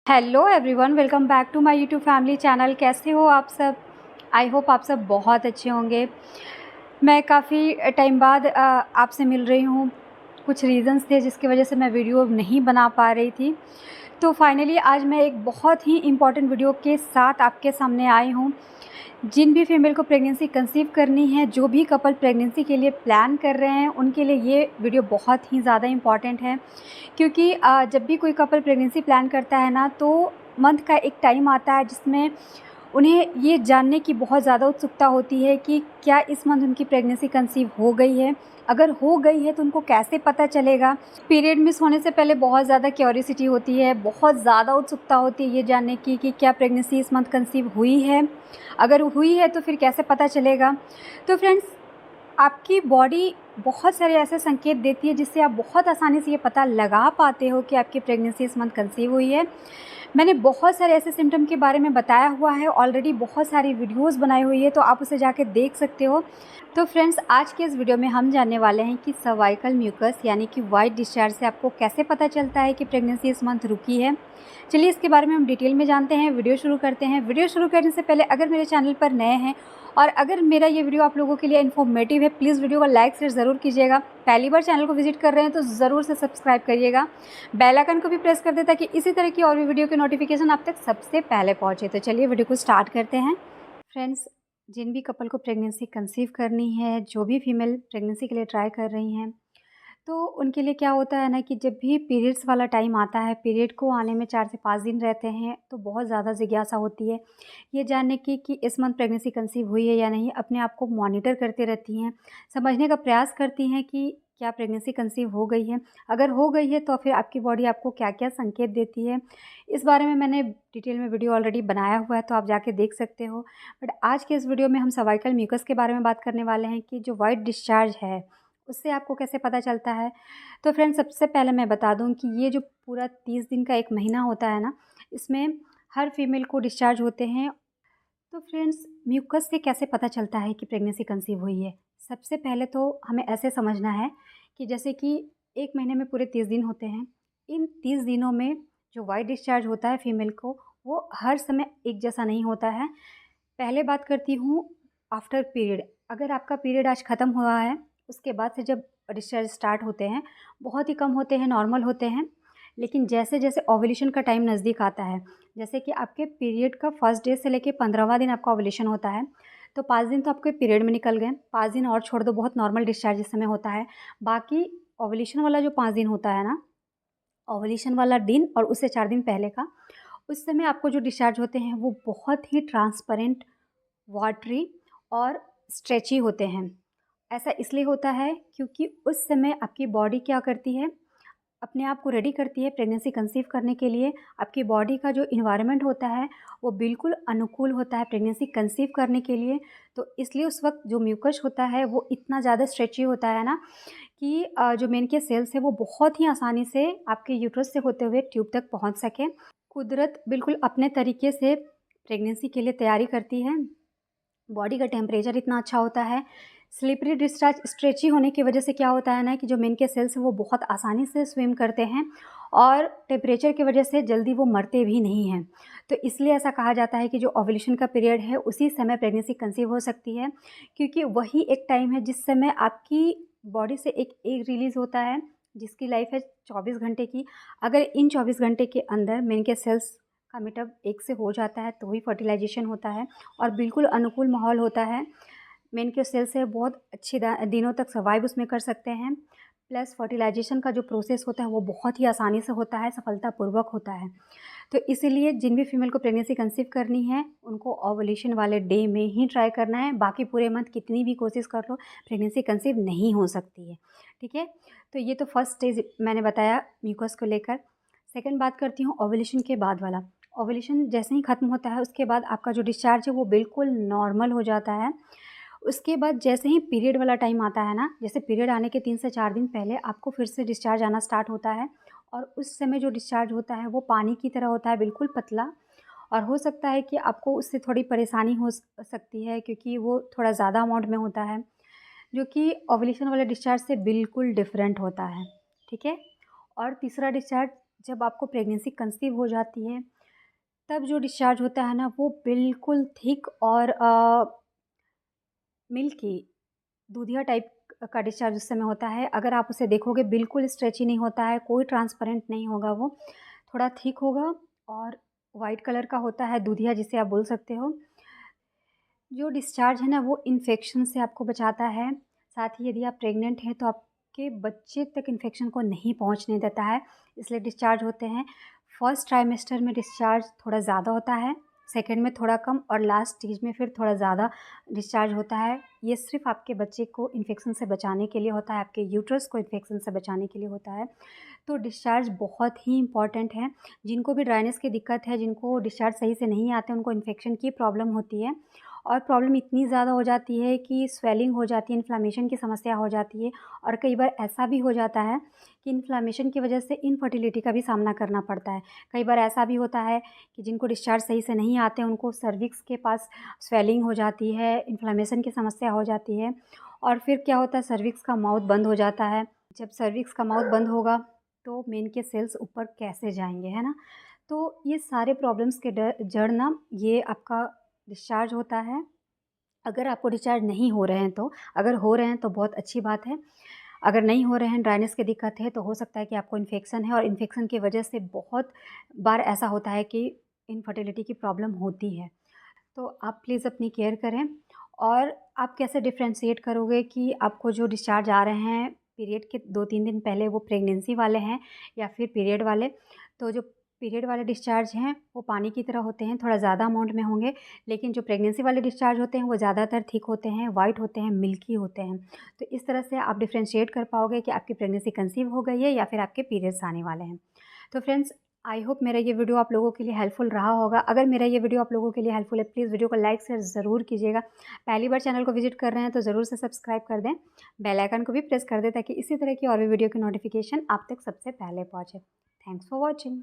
Hello everyone, welcome back to my YouTube family channel. कैसे हो आप सब? आई होप आप सब बहुत अच्छे होंगे। मैं काफ़ी टाइम बाद आपसे मिल रही हूँ। कुछ रीज़न्स थे जिसकी वजह से मैं वीडियो नहीं बना पा रही थी। तो फाइनली आज मैं एक बहुत ही इम्पॉर्टेंट वीडियो के साथ आपके सामने आई हूँ। जिन भी फीमेल को प्रेगनेंसी कंसीव करनी है, जो भी कपल प्रेगनेंसी के लिए प्लान कर रहे हैं, उनके लिए ये वीडियो बहुत ही ज़्यादा इम्पॉर्टेंट है। क्योंकि जब भी कोई कपल प्रेगनेंसी प्लान करता है ना, तो मंथ का एक टाइम आता है जिसमें उन्हें ये जानने की बहुत ज़्यादा उत्सुकता होती है कि क्या इस मंथ उनकी प्रेगनेंसी कंसीव हो गई है। अगर हो गई है तो उनको कैसे पता चलेगा। पीरियड मिस होने से पहले बहुत ज़्यादा क्यूरियोसिटी होती है, बहुत ज़्यादा उत्सुकता होती है ये जानने की कि क्या प्रेगनेंसी इस मंथ कंसीव हुई है। अगर हुई है तो फिर कैसे पता चलेगा। तो फ्रेंड्स, आपकी बॉडी बहुत सारे ऐसे संकेत देती है जिससे आप बहुत आसानी से ये पता लगा पाते हो कि आपकी प्रेगनेंसी इस मंथ कंसीव हुई है। मैंने बहुत सारे ऐसे सिम्टम के बारे में बताया हुआ है ऑलरेडी, बहुत सारी वीडियोस बनाई हुई है, तो आप उसे जाके देख सकते हो। तो फ्रेंड्स, आज के इस वीडियो में हम जानने वाले हैं कि सर्वाइकल म्यूकस यानी कि वाइट डिस्चार्ज से आपको कैसे पता चलता है कि प्रेगनेंसी इस मंथ रुकी है। चलिए इसके बारे में हम डिटेल में जानते हैं। वीडियो शुरू करते हैं। वीडियो शुरू करने से पहले अगर मेरे चैनल पर नए हैं और अगर मेरा ये वीडियो आप लोगों के लिए इन्फॉर्मेटिव है, प्लीज़ वीडियो को लाइक शेयर ज़रूर कीजिएगा। पहली बार चैनल को विजिट कर रहे हैं तो ज़रूर से सब्सक्राइब करिएगा। बेल आइकन को भी प्रेस कर दें ताकि इसी तरह की और भी वीडियो के नोटिफिकेशन आप तक सबसे पहले पहुँचे। तो चलिए वीडियो को स्टार्ट करते हैं। फ्रेंड्स, जिन भी कपल को प्रेगनेंसी कंसीव करनी है, जो भी फीमेल प्रेगनेंसी के लिए ट्राई कर रही हैं, तो उनके लिए क्या होता है ना कि जब भी पीरियड्स वाला टाइम आता है, पीरियड को आने में 4 से 5 दिन रहते हैं, तो बहुत ज़्यादा जिज्ञासा होती है ये जानने की कि इस मंथ प्रेगनेंसी कंसीव हुई है या नहीं। अपने आप को मॉनिटर करती रहती हैं, समझने का प्रयास करती हैं कि क्या प्रेगनेंसी कंसीव हो गई है। अगर हो गई है तो फिर आपकी बॉडी आपको क्या क्या संकेत देती है, इस बारे में मैंने डिटेल में वीडियो ऑलरेडी बनाया हुआ है, तो आप जाके देख सकते हो। बट आज के इस वीडियो में हम सर्वाइकल म्यूकस के बारे में बात करने वाले हैं कि जो वाइट डिस्चार्ज है उससे आपको कैसे पता चलता है। तो फ्रेंड्स, सबसे पहले मैं बता दूं कि ये जो पूरा 30 दिन का एक महीना होता है ना, इसमें हर फीमेल को डिस्चार्ज होते हैं। तो फ्रेंड्स, म्यूकस से कैसे पता चलता है कि प्रेगनेंसी कंसीव हुई है। सबसे पहले तो हमें ऐसे समझना है कि जैसे कि एक महीने में पूरे 30 दिन होते हैं। इन 30 दिनों में जो वाइट डिस्चार्ज होता है फीमेल को, वो हर समय एक जैसा नहीं होता है। पहले बात करती हूँ आफ्टर पीरियड। अगर आपका पीरियड आज ख़त्म हुआ है, उसके बाद से जब डिस्चार्ज स्टार्ट होते हैं, बहुत ही कम होते हैं, नॉर्मल होते हैं। लेकिन जैसे जैसे ओव्यूलेशन का टाइम नज़दीक आता है, जैसे कि आपके पीरियड का फर्स्ट डे से लेके 15वां दिन आपका ओव्यूलेशन होता है, तो 5 दिन तो आपके पीरियड में निकल गए। 5 दिन और छोड़ दो, बहुत नॉर्मल डिस्चार्ज इस समय होता है। बाकी ओव्यूलेशन वाला जो 5 दिन होता है ना, ओव्यूलेशन वाला दिन और उससे 4 दिन पहले का, उस समय आपको जो डिस्चार्ज होते हैं वो बहुत ही ट्रांसपेरेंट, वाटरी और स्ट्रेची होते हैं। ऐसा इसलिए होता है क्योंकि उस समय आपकी बॉडी क्या करती है, अपने आप को रेडी करती है प्रेगनेंसी कंसीव करने के लिए। आपकी बॉडी का जो इन्वायरमेंट होता है वो बिल्कुल अनुकूल होता है प्रेगनेंसी कंसीव करने के लिए। तो इसलिए उस वक्त जो म्यूकस होता है वो इतना ज़्यादा स्ट्रेची होता है ना कि जो मेन के सेल्स है वो बहुत ही आसानी से आपके यूट्रस से होते हुए ट्यूब तक पहुंच सकें। कुदरत बिल्कुल अपने तरीके से प्रेगनेंसी के लिए तैयारी करती है। बॉडी का टेम्परेचर इतना अच्छा होता है। स्लिपरी डिस्चार्ज स्ट्रेची होने की वजह से क्या होता है ना कि जो मेन के सेल्स हैं वो बहुत आसानी से स्विम करते हैं और टेम्परेचर की वजह से जल्दी वो मरते भी नहीं हैं। तो इसलिए ऐसा कहा जाता है कि जो ओव्यूलेशन का पीरियड है उसी समय प्रेगनेंसी कंसीव हो सकती है, क्योंकि वही एक टाइम है जिस समय आपकी बॉडी से एक एग रिलीज़ होता है जिसकी लाइफ है 24 घंटे की। अगर इन 24 घंटे के अंदर मेन के सेल्स का मीटअप एक से हो जाता है तो ही फर्टिलाइजेशन होता है और बिल्कुल अनुकूल माहौल होता है। मेन के सेल से बहुत अच्छे दिनों तक सर्वाइव उसमें कर सकते हैं। प्लस फर्टिलाइजेशन का जो प्रोसेस होता है वो बहुत ही आसानी से होता है, सफलतापूर्वक होता है। तो इसीलिए जिन भी फीमेल को प्रेगनेंसी कंसीव करनी है उनको ओवुलेशन वाले डे में ही ट्राई करना है। बाकी पूरे मंथ कितनी भी कोशिश कर लो, प्रेगनेंसी कंसीव नहीं हो सकती है। ठीक है, तो ये तो फर्स्ट स्टेज मैंने बताया म्यूकस को लेकर। सेकंड बात करती हूँ ओवुलेशन के बाद वाला। ओवुलेशन जैसे ही ख़त्म होता है उसके बाद आपका जो डिस्चार्ज है वो बिल्कुल नॉर्मल हो जाता है। उसके बाद जैसे ही पीरियड वाला टाइम आता है ना, जैसे पीरियड आने के 3 से 4 दिन पहले आपको फिर से डिस्चार्ज आना स्टार्ट होता है और उस समय जो डिस्चार्ज होता है वो पानी की तरह होता है, बिल्कुल पतला। और हो सकता है कि आपको उससे थोड़ी परेशानी हो सकती है क्योंकि वो थोड़ा ज़्यादा अमाउंट में होता है, जो कि ओवुलेशन वाले डिस्चार्ज से बिल्कुल डिफरेंट होता है। ठीक है, और तीसरा डिस्चार्ज जब आपको प्रेगनेंसी कंसीव हो जाती है तब जो डिस्चार्ज होता है ना वो बिल्कुल थिक और मिल्की दूधिया टाइप का डिस्चार्ज उस समय होता है। अगर आप उसे देखोगे बिल्कुल स्ट्रेची नहीं होता है, कोई ट्रांसपेरेंट नहीं होगा वो, थोड़ा थिक होगा और वाइट कलर का होता है, दूधिया जिसे आप बोल सकते हो। जो डिस्चार्ज है ना वो इन्फेक्शन से आपको बचाता है, साथ ही यदि आप प्रेग्नेंट हैं तो आपके बच्चे तक इन्फेक्शन को नहीं पहुंचने देता है, इसलिए डिस्चार्ज होते हैं। फर्स्ट ट्राइमेस्टर में डिस्चार्ज थोड़ा ज़्यादा होता है, सेकंड में थोड़ा कम और लास्ट स्टेज में फिर थोड़ा ज़्यादा डिस्चार्ज होता है। ये सिर्फ आपके बच्चे को इन्फेक्शन से बचाने के लिए होता है, आपके यूट्रस को इन्फेक्शन से बचाने के लिए होता है। तो डिस्चार्ज बहुत ही इम्पॉर्टेंट है। जिनको भी ड्राइनेस की दिक्कत है, जिनको डिस्चार्ज सही से नहीं आते, उनको इन्फेक्शन की प्रॉब्लम होती है और प्रॉब्लम इतनी ज़्यादा हो जाती है कि स्वेलिंग हो जाती है, इन्फ्लेमेशन की समस्या हो जाती है और कई बार ऐसा भी हो जाता है कि इन्फ्लेमेशन की वजह से इनफर्टिलिटी का भी सामना करना पड़ता है। कई बार ऐसा भी होता है कि जिनको डिस्चार्ज सही से नहीं आते, उनको सर्विक्स के पास स्वेलिंग हो जाती है, इन्फ्लेमेशन की समस्या हो जाती है और फिर क्या होता है, सर्विक्स का माउथ बंद हो जाता है। जब सर्विक्स का माउथ बंद होगा तो मेन के सेल्स ऊपर कैसे जाएंगे, है ना। तो ये सारे प्रॉब्लम्स के जड़ ना ये आपका डिस्चार्ज होता है। अगर आपको डिस्चार्ज नहीं हो रहे हैं तो, अगर हो रहे हैं तो बहुत अच्छी बात है, अगर नहीं हो रहे हैं, ड्राइनेस की दिक्कत है, तो हो सकता है कि आपको इन्फेक्शन है और इन्फेक्शन की वजह से बहुत बार ऐसा होता है कि इनफर्टिलिटी की प्रॉब्लम होती है। तो आप प्लीज़ अपनी केयर करें। और आप कैसे डिफ्रेंशिएट करोगे कि आपको जो डिस्चार्ज आ रहे हैं पीरियड के 2-3 दिन पहले वो प्रेगनेंसी वाले हैं या फिर पीरियड वाले। तो जो पीरियड वाले डिस्चार्ज हैं वो पानी की तरह होते हैं, थोड़ा ज़्यादा अमाउंट में होंगे, लेकिन जो प्रेगनेंसी वाले डिस्चार्ज होते हैं वो ज़्यादातर थिक होते हैं, वाइट होते हैं, मिल्की होते हैं। तो इस तरह से आप डिफ्रेंशिएट कर पाओगे कि आपकी प्रेगनेंसी कंसीव हो गई है या फिर आपके पीरियड्स आने वाले हैं। तो फ्रेंड्स, आई होप मेरा ये वीडियो आप लोगों के लिए हेल्पफुल रहा होगा। अगर मेरा ये वीडियो आप लोगों के लिए हेल्पफुल है, प्लीज़ वीडियो को लाइक शेयर ज़रूर कीजिएगा। पहली बार चैनल को विजिट कर रहे हैं तो ज़रूर से सब्सक्राइब कर दें, बेल आइकन को भी प्रेस कर दें ताकि इसी तरह की और भी वीडियो की नोटिफिकेशन आप तक सबसे पहले पहुँचे। Thanks for watching.